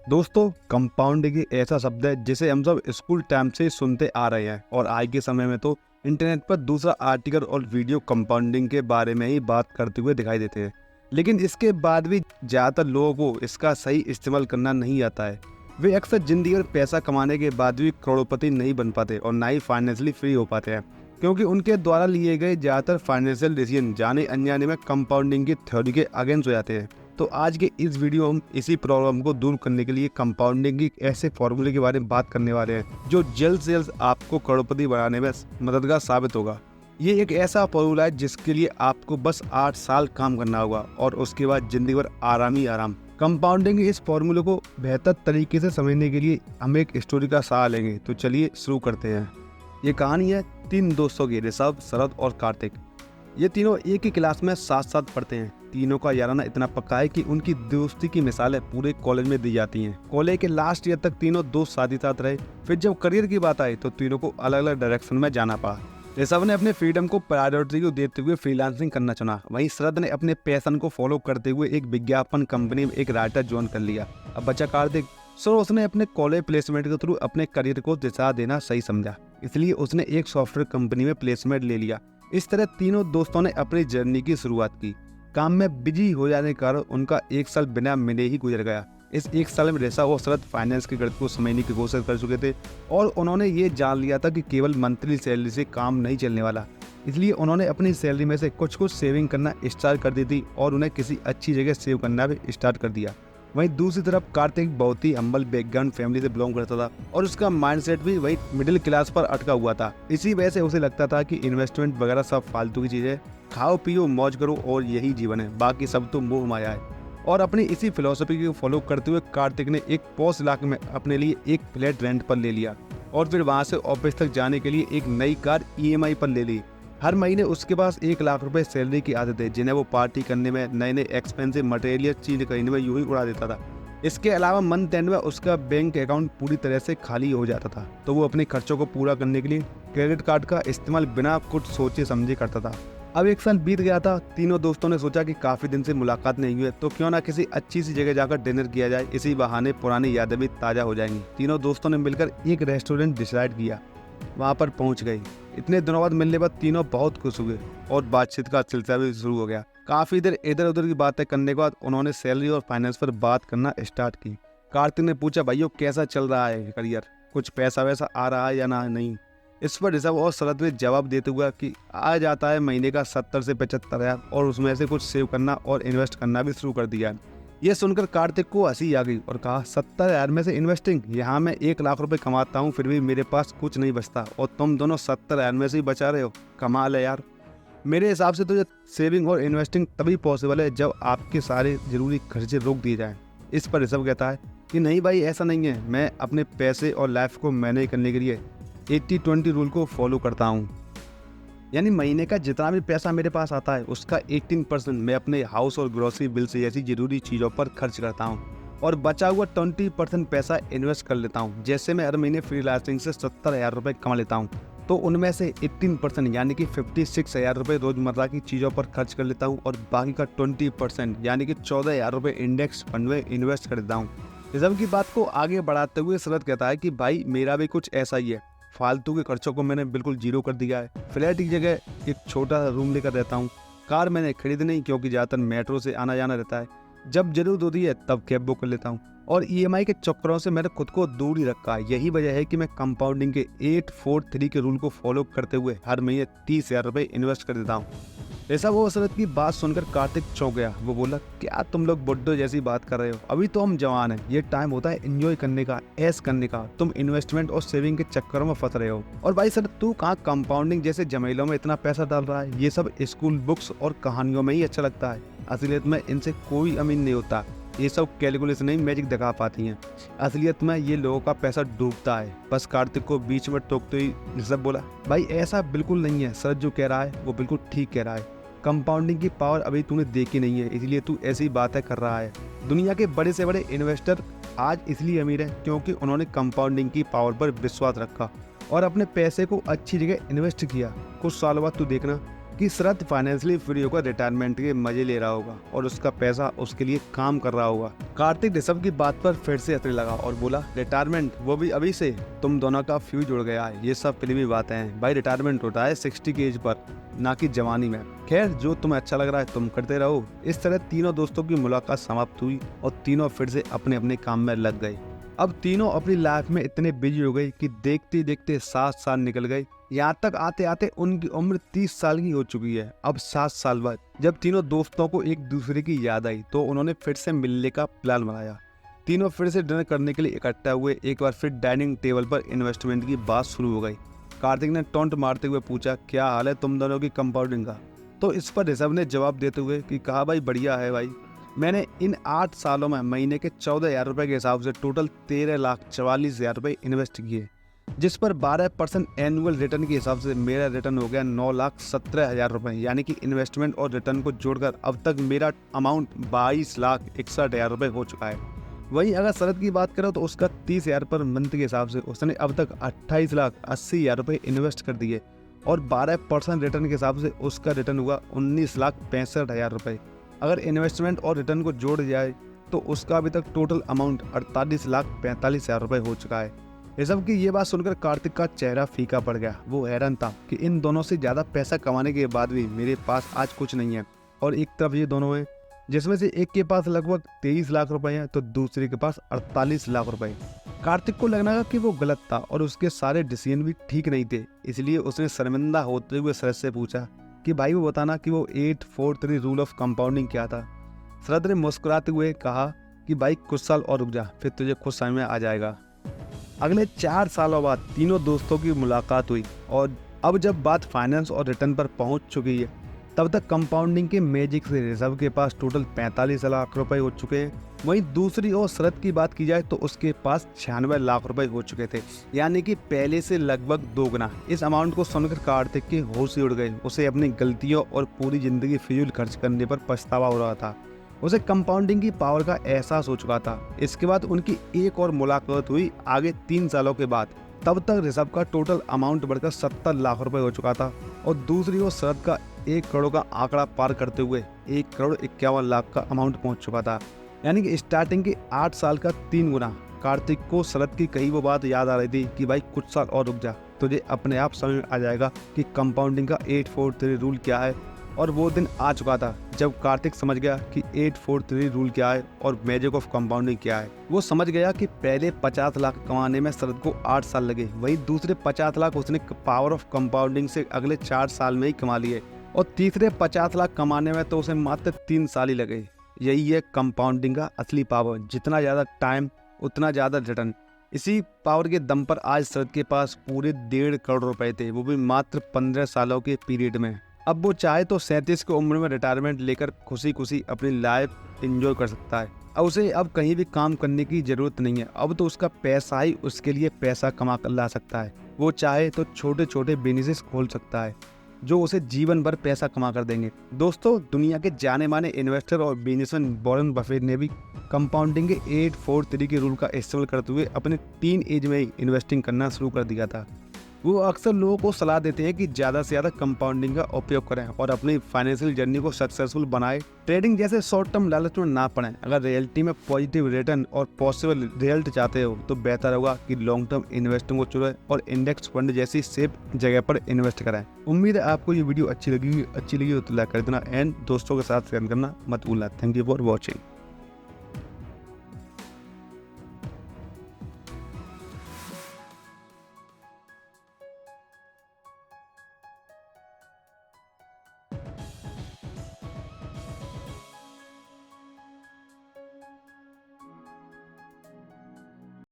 दोस्तों, कंपाउंडिंग एक ऐसा शब्द है जिसे हम सब स्कूल टाइम से सुनते आ रहे हैं और आज के समय में तो इंटरनेट पर दूसरा आर्टिकल और वीडियो कंपाउंडिंग के बारे में ही बात करते हुए दिखाई देते हैं। लेकिन इसके बाद भी ज़्यादातर लोगों को इसका सही इस्तेमाल करना नहीं आता है। वे अक्सर जिंदगी में पैसा कमाने के बाद भी करोड़पति नहीं बन पाते और ना ही फाइनेंशियली फ्री हो पाते हैं, क्योंकि उनके द्वारा लिए गए ज़्यादातर फाइनेंशियल डिसीजन जाने अनजाने में कंपाउंडिंग की थ्योरी के अगेंस्ट हो जाते हैं। तो आज के इस वीडियो हम इसी प्रॉब्लम को दूर करने के लिए कंपाउंडिंग की ऐसे फॉर्मूले के बारे में बात करने वाले हैं जो जल्द से जल्द आपको करोड़पति बनाने में मददगार साबित होगा। ये एक ऐसा फॉर्मूला है जिसके लिए आपको बस 8 साल काम करना होगा और उसके बाद जिंदगी भर आराम ही आराम। कंपाउंडिंग के इस फॉर्मूले को बेहतर तरीके से समझने के लिए हम एक स्टोरी का सहारा लेंगे। तो चलिए शुरू करते हैं। ये कहानी है 3 दोस्तों की, ऋषभ, शरद और कार्तिक। ये तीनों एक ही क्लास में साथ साथ पढ़ते हैं। तीनों का याराना इतना पक्का है कि उनकी दोस्ती की मिसालें पूरे कॉलेज में दी जाती हैं। कॉलेज के लास्ट ईयर तक तीनों दोस्त साथ ही साथ रहे। फिर जब करियर की बात आई तो तीनों को अलग अलग डायरेक्शन में जाना पड़ा। ऋषभ ने अपने फ्रीडम को प्रायोरिटी को देते हुए फ्रीलांसिंग करना चुना। वहीं शरद ने अपने पैशन को फॉलो करते हुए एक विज्ञापन कंपनी में एक राइटर ज्वाइन कर लिया। अब बचा कार्तिक। सो उसने अपने कॉलेज प्लेसमेंट के थ्रू अपने करियर को दिशा देना सही समझा, इसलिए उसने एक सॉफ्टवेयर कंपनी में प्लेसमेंट ले लिया। इस तरह तीनों दोस्तों ने अपनी जर्नी की शुरुआत की। काम में बिजी हो जाने के कारण उनका 1 साल बिना मिले ही गुजर गया। इस 1 साल में ऋषभ और शरद फाइनेंस के गणित को समझने की कोशिश कर चुके थे और उन्होंने ये जान लिया था कि केवल मंथली सैलरी से काम नहीं चलने वाला। इसलिए उन्होंने अपनी सैलरी में से कुछ सेविंग करना स्टार्ट कर दी थी और उन्हें किसी अच्छी जगह सेव करना भी स्टार्ट कर दिया। वहीं दूसरी तरफ कार्तिक बहुत ही हम्बल बैकग्राउंड फैमिली से बिलोंग करता था और उसका माइंडसेट भी वही मिडिल क्लास पर अटका हुआ था। इसी वजह से उसे लगता था कि इन्वेस्टमेंट वगैरह सब फालतू की चीज़ है, खाओ पियो मौज करो और यही जीवन है, बाकी सब तो मोह माया है। और अपनी इसी फिलॉसफी को फॉलो करते हुए कार्तिक ने एक पॉश इलाके में अपने लिए एक फ्लैट रेंट पर ले लिया और फिर वहाँ से ऑफिस तक जाने के लिए एक नई कार EMI पर ले ली। हर महीने उसके पास 1 लाख रुपए सैलरी की आदत है, जिन्हें वो पार्टी करने में, नए नए एक्सपेंसिव मटेरियल चीज खरीदने में यूं ही उड़ा देता था। इसके अलावा मंथ एंड में उसका बैंक अकाउंट पूरी तरह से खाली हो जाता था, तो वो अपने खर्चों को पूरा करने के लिए क्रेडिट कार्ड का इस्तेमाल बिना कुछ सोचे समझे करता था। अब 1 साल बीत गया था। तीनों दोस्तों ने सोचा कि काफी दिन से मुलाकात नहीं हुई है, तो क्यों ना किसी अच्छी सी जगह जाकर डिनर किया जाए। इसी बहाने पुरानी यादें भी ताजा हो जाएंगी। तीनों दोस्तों ने मिलकर एक रेस्टोरेंट डिसाइड किया। वहाँ पर पहुँच गए। इतने दिनों बाद मिलने पर तीनों बहुत खुश हुए और बातचीत का सिलसिला भी शुरू हो गया। काफी देर इधर उधर की बातें करने के बाद उन्होंने सैलरी और फाइनेंस पर बात करना स्टार्ट की। कार्तिक ने पूछा, भाइयों कैसा चल रहा है करियर, कुछ पैसा वैसा आ रहा है या ना नहीं। इस पर ऋषभ और शरद ने जवाब देते हुए कि आ जाता है महीने का 70 से 75 हज़ार और उसमें से कुछ सेव करना और इन्वेस्ट करना भी शुरू कर दिया। ये सुनकर कार्तिक को हंसी आ गई और कहा, 70 हज़ार में से इन्वेस्टिंग? यहाँ मैं 1 लाख रुपए कमाता हूँ फिर भी मेरे पास कुछ नहीं बचता और तुम दोनों 70 हज़ार में से ही बचा रहे हो। कमाल है यार। मेरे हिसाब से तो ये सेविंग और इन्वेस्टिंग तभी पॉसिबल है जब आपके सारे जरूरी खर्चे रोक दिए जाएं। इस पर ऋषभ कहता है कि नहीं भाई, ऐसा नहीं है। मैं अपने पैसे और लाइफ को मैनेज करने के लिए 80-20 रूल को फॉलो करता हूँ। यानी महीने का जितना भी पैसा मेरे पास आता है उसका 18% मैं अपने हाउस और ग्रोसरी बिल से जैसी जरूरी चीज़ों पर खर्च करता हूँ और बचा हुआ 20% पैसा इन्वेस्ट कर लेता हूँ। जैसे मैं हर महीने फ्रीलांसिंग से 70 हज़ार रुपये कमा लेता हूँ, तो उनमें से 18% यानी कि 56 हज़ार रुपये रोजमर्रा की चीज़ों पर खर्च कर लेता हूँ और बाकी का 20% यानी कि 14 हज़ार रुपये इंडेक्स फंड में इन्वेस्ट कर देता हूँ। ऋषभ की बात को आगे बढ़ाते हुए शरद कहता है कि भाई मेरा भी कुछ ऐसा ही है। फालतू के खर्चों को मैंने बिल्कुल जीरो कर दिया है। फ्लैट की जगह एक छोटा सा रूम लेकर रहता हूँ। कार मैंने खरीद नहीं, क्योंकि ज़्यादातर मेट्रो से आना जाना रहता है। जब जरूरत होती है तब कैब बुक कर लेता हूँ और EMI के चक्करों से मैंने खुद को दूर ही रखा है। यही वजह है कि मैं कंपाउंडिंग के 8-4-3 के रूल को फॉलो करते हुए हर महीने 30 हज़ार रुपये इन्वेस्ट कर देता हूँ। ऐसा वो शरद की बात सुनकर कार्तिक चौंक गया। वो बोला, क्या तुम लोग बुड्ढो जैसी बात कर रहे हो? अभी तो हम जवान हैं। ये टाइम होता है एंजॉय करने का, ऐश करने का। तुम इन्वेस्टमेंट और सेविंग के चक्करों में फंस रहे हो। और भाई सर, तू कहाँ कंपाउंडिंग जैसे झमेलों में इतना पैसा डाल रहा है? ये सब स्कूल बुक्स और कहानियों में ही अच्छा लगता है। असलियत में इनसे कोई अमीन नहीं होता। ये सब कैलकुलेशन ही मैजिक दिखा पाती हैं। असलियत में ये लोगों का पैसा डूबता है। बस कार्तिक को बीच में टोकते ही ऋषभ बोला, भाई ऐसा बिल्कुल नहीं है। सर जो कह रहा है वो बिल्कुल ठीक कह रहा है। कंपाउंडिंग की पावर अभी तूने देखी नहीं है, इसलिए तू ऐसी बातें कर रहा है। दुनिया के बड़े से बड़े इन्वेस्टर आज इसलिए अमीर है क्योंकि उन्होंने कंपाउंडिंग की पावर पर विश्वास रखा और अपने पैसे को अच्छी जगह इन्वेस्ट किया। कुछ साल बाद तू देखना, कि शरद फाइनेंशियली फ्री होकर रिटायरमेंट के मजे ले रहा होगा और उसका पैसा उसके लिए काम कर रहा होगा। कार्तिक ऋषभ की बात पर फिर से हंसने लगा और बोला, रिटायरमेंट वो भी अभी से? तुम दोनों का फ्यूज उड़ गया है, ये सब फिल्मी बातें हैं भाई। रिटायरमेंट होता है 60 की एज पर, ना कि जवानी में। खैर, जो तुम्हें अच्छा लग रहा है तुम करते रहो। इस तरह तीनों दोस्तों की मुलाकात समाप्त हुई और तीनों फिर से अपने अपने काम में लग गए। अब तीनों अपनी लाइफ में इतने बिजी हो गए कि देखते देखते 7 साल निकल गए। यहाँ तक आते आते उनकी उम्र 30 साल की हो चुकी है। अब 7 साल बाद जब तीनों दोस्तों को एक दूसरे की याद आई तो उन्होंने फिर से मिलने का प्लान बनाया। तीनों फिर से डिनर करने के लिए इकट्ठा हुए। एक बार फिर डाइनिंग टेबल पर इन्वेस्टमेंट की बात शुरू हो गई। कार्तिक ने टोंट मारते हुए पूछा, क्या हाल है तुम दोनों की कंपाउंडिंग का? तो इस पर ऋषभ ने जवाब देते हुए कि कहा, भाई बढ़िया है भाई। मैंने इन 8 सालों में महीने के 14,000 रुपये के हिसाब से टोटल 13,44,000 रुपये इन्वेस्ट किए, जिस पर 12% एनुअल रिटर्न के हिसाब से मेरा रिटर्न हो गया 9,17,000 रुपये। यानी कि इन्वेस्टमेंट और रिटर्न को जोड़कर अब तक मेरा अमाउंट 22,61,000 रुपये हो चुका है। वहीं अगर शरद की बात करो तो उसका 30,000 पर मंथ के हिसाब से उसने अब तक 28,80,000 रुपये इन्वेस्ट कर दिए और 12% रिटर्न के हिसाब से उसका रिटर्न हुआ 19,65,000 रुपये। अगर इन्वेस्टमेंट और रिटर्न को जोड़ जाए तो उसका अभी तक टोटल अमाउंट 48,45,000 रुपये हो चुका है। ऋषभ की ये बात सुनकर कार्तिक का चेहरा फीका पड़ गया। वो हैरान था कि इन दोनों से ज़्यादा पैसा कमाने के बाद भी मेरे पास आज कुछ नहीं है। और एक तरफ ये दोनों हैं जिसमें से एक के पास लगभग 23 लाख रुपए हैं तो दूसरे के पास 48 लाख रुपए। कार्तिक को लगना कि वो गलत था और उसके सारे डिसीजन भी ठीक नहीं थे। इसलिए उसने शर्मिंदा होते हुए शरद से पूछा कि भाई वो बताना कि वो 843 रूल ऑफ कंपाउंडिंग क्या था। शरद ने मुस्कुराते हुए कहा कि भाई कुछ साल और रुक जा, फिर तुझे खुद समझ में आ जाएगा। अगले 4 सालों बाद तीनों दोस्तों की मुलाकात हुई और अब जब बात फाइनेंस और रिटर्न पर पहुंच चुकी है तब तक कंपाउंडिंग के मैजिक से ऋषभ के पास टोटल 45 लाख रुपए हो चुके हैं। वहीं दूसरी ओर शरद की बात की जाए तो उसके पास 96 लाख रुपए हो चुके थे, यानी कि पहले से लगभग 2 गुना। इस अमाउंट को सुनकर कार्तिक के होश ही उड़ गए। उसे अपनी गलतियों और पूरी जिंदगी फिजूल खर्च करने पर पछतावा हो रहा था। उसे कंपाउंडिंग की पावर का एहसास हो चुका था। इसके बाद उनकी एक और मुलाकात हुई आगे 3 सालों के बाद। तब तक ऋषभ का टोटल अमाउंट बढ़कर 70 लाख रुपए हो चुका था और दूसरी ओर शरद का 1 करोड़ का आंकड़ा पार करते हुए 1,51,00,000 का अमाउंट पहुंच चुका था। यानी कि स्टार्टिंग के 8 साल का 3 गुना। कार्तिक को शरद की कही वो बात याद आ रही थी कि भाई कुछ साल और रुक जा, तुझे अपने आप समझ में आ जाएगा कि कंपाउंडिंग का 843 रूल क्या है। और वो दिन आ चुका था जब कार्तिक समझ गया कि 843 रूल क्या है और मैजिक ऑफ कंपाउंडिंग क्या है। वो समझ गया कि पहले 50 लाख कमाने में शरद को 8 साल लगे, वहीं दूसरे 50 लाख उसने पावर ऑफ कंपाउंडिंग से अगले 4 साल में ही कमा लिए और तीसरे 50 लाख कमाने में तो उसे मात्र 3 साल ही लगे। यही है कंपाउंडिंग का असली पावर, जितना ज़्यादा टाइम उतना ज़्यादा रिटर्न। इसी पावर के दम पर आज शरद के पास पूरे 1.5 करोड़ रुपए थे, वो भी मात्र 15 सालों के पीरियड में। अब वो चाहे तो 37 की उम्र में रिटायरमेंट लेकर खुशी खुशी अपनी लाइफ एंजॉय कर सकता है। अब उसे अब कहीं भी काम करने की जरूरत नहीं है। अब तो उसका पैसा ही उसके लिए पैसा कमा कर ला सकता है। वो चाहे तो छोटे छोटे बिजनेस खोल सकता है जो उसे जीवन भर पैसा कमा कर देंगे। दोस्तों, दुनिया के जाने माने इन्वेस्टर और बिजनेसमैन वॉरेन बफेट ने भी कंपाउंडिंग के 843 के रूल का इस्तेमाल करते हुए अपने टीन एज में ही इन्वेस्टिंग करना शुरू कर दिया था। वो अक्सर लोगों को सलाह देते हैं कि ज़्यादा से ज़्यादा कंपाउंडिंग का उपयोग करें और अपनी फाइनेंशियल जर्नी को सक्सेसफुल बनाएं। ट्रेडिंग जैसे शॉर्ट टर्म लालच में ना पड़ें। अगर रियलिटी में पॉजिटिव रिटर्न और पॉसिबल रिजल्ट चाहते हो तो बेहतर होगा कि लॉन्ग टर्म इन्वेस्टिंग को चुनें और इंडेक्स फंड जैसी सेफ जगह पर इन्वेस्ट करें। उम्मीद है आपको ये वीडियो अच्छी लगी हो तो लाइक कर देना एंड दोस्तों के साथ शेयर करना मत भूलना। Thank you for watching.